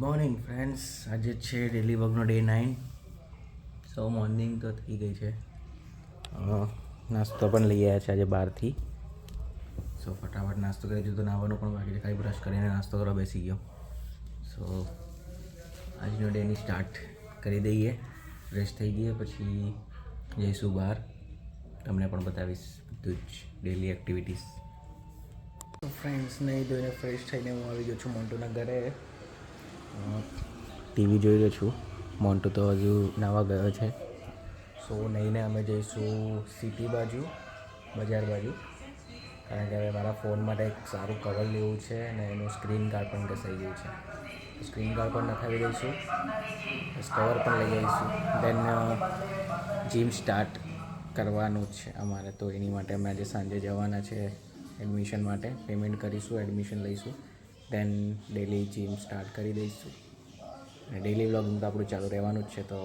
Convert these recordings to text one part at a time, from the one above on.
Morning friends, આજે છે daily વર્કનો day 9. સો morning તો થઈ ગઈ છે. નાસ્તો પણ લઈ આવ્યા છે આજે બહારથી. સો ફટાફટ નાસ્તો કરી દીધો. નાવાનું પણ બાકી છે, ખાલી બ્રશ કરીને નાસ્તો કરવા બેસી ગયો. સો આજનો ડેની સ્ટાર્ટ કરી દઈએ. ફ્રેશ થઈ ગઈએ પછી જઈશું બહાર. તમને પણ બતાવીશ બધું જ ડેલી એક્ટિવિટીઝ. તો ફ્રેન્ડ્સ, નહીં ધોઈને ફ્રેશ થઈને હું આવી ગયો છું મોન્ટુના ઘરે. ટીવી જોઈ રહ્યો છું. મોન્ટુ તો હજુ નાવા ગયો છે. સો નહીંને અમે જઈશું સિટી બાજુ, બજાર બાજુ, કારણ કે હવે મારા ફોન માટે એક સારું કવર લેવું છે અને એનું સ્ક્રીન ગાર્ડ પણ ઘસાઈ ગયું છે. સ્ક્રીન ગાર્ડ પણ નખાવી દઈશું, કવર પણ લઈ આવીશું. દેન જીમ સ્ટાર્ટ કરવાનું જ છે અમારે, તો એની માટે અમે આજે સાંજે જવાના છે એડમિશન માટે. પેમેન્ટ કરીશું, એડમિશન લઈશું, દેન ડેલી જીમ સ્ટાર્ટ કરી દઈશું. અને ડેલી વ્લોગિંગ તો આપણું ચાલુ રહેવાનું જ છે, તો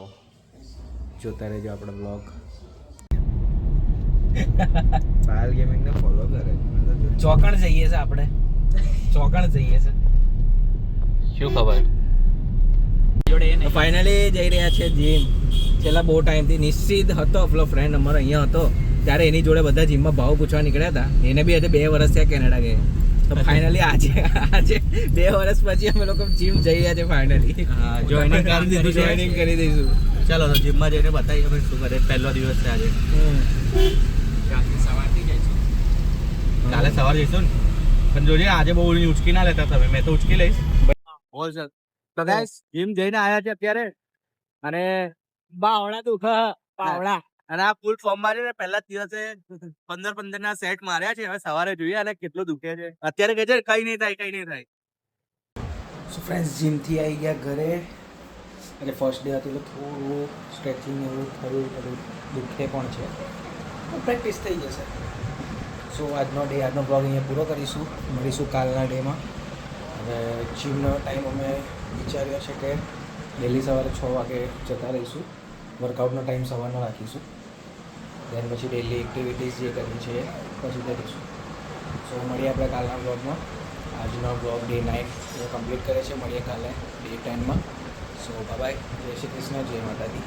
જોતા રહેજો આપણો વ્લોગ. પાયલ ગેમિંગને ફોલો કરે. ચોકણ જઈએ છે આપણે, ચોકણ જઈએ છે. શું ખબર. ફાઇનલી જઈ રહ્યા છે જીમ. છેલ્લા બહુ ટાઈમથી નિશ્ચિત હતો આપણો ફ્રેન્ડ અમારો અહીંયા હતો, ત્યારે એની જોડે બધા જીમમાં ભાવ પૂછવા નીકળ્યા હતા. એને બી આજે 2 વર્ષ થયા કેનેડા ગયા. તો ફાઇનલી આજે 2 વર્ષ પછી અમે લોકો જીમ જઈ રહ્યા છે ફાઇનલી. જોઈનિંગ કરી દઈશું. ચાલો તો જીમમાં જઈને બતાવીએ અમે શું કરે. પહેલો દિવસ છે આજે. સવારથી જઈશું. કાલે સવાર જઈશું ને, પણ જોજે આજે બહુ ઉચકી ના લેતા તમે. મેં તો ઉચકી લઈશ. બોલ સર. તો ગાઈસ જીમ જઈને આવ્યા છે અત્યારે, અને બાવડા દુખે બાવડા. અને આ ફૂલ ફોર્મ માં છે ને. પહેલા દિવસે 15 ના સેટ માર્યા છે. હવે સવારે જોઈએ અને કેટલું દુખે છે. અત્યારે કહે છે કઈ નહીં થાય. સો ફ્રેન્ડ્સ, જીમથી આવી ગયા ઘરે. એટલે ફર્સ્ટ ડે હતું એટલે થોડું સ્ટ્રેચિંગ એવું થયું, થોડું દુખે પણ છે, પ્રેક્ટિસ થઈ જશે. સો આજનો બ્લોગ અહીંયા પૂરો કરીશું. મળીશું કાલના ડેમાં. હવે જીમનો ટાઈમ અમે વિચાર્યો છે કે ડેલી સવારે 6 વાગે જતા રહીશું. વર્કઆઉટનો ટાઈમ સવારનો રાખીશું. દેન પછી ડેલી એક્ટિવિટીઝ જે કરવી છે એ પછી કરીશું. સો મળીએ આપણે કાલના બ્લોગમાં. આજનો બ્લોગ ડે 9 એ કમ્પ્લીટ કરે છે. મળીએ કાલે ડે 10માં. સો બાય, જય શ્રી કૃષ્ણ, જય માતાજી.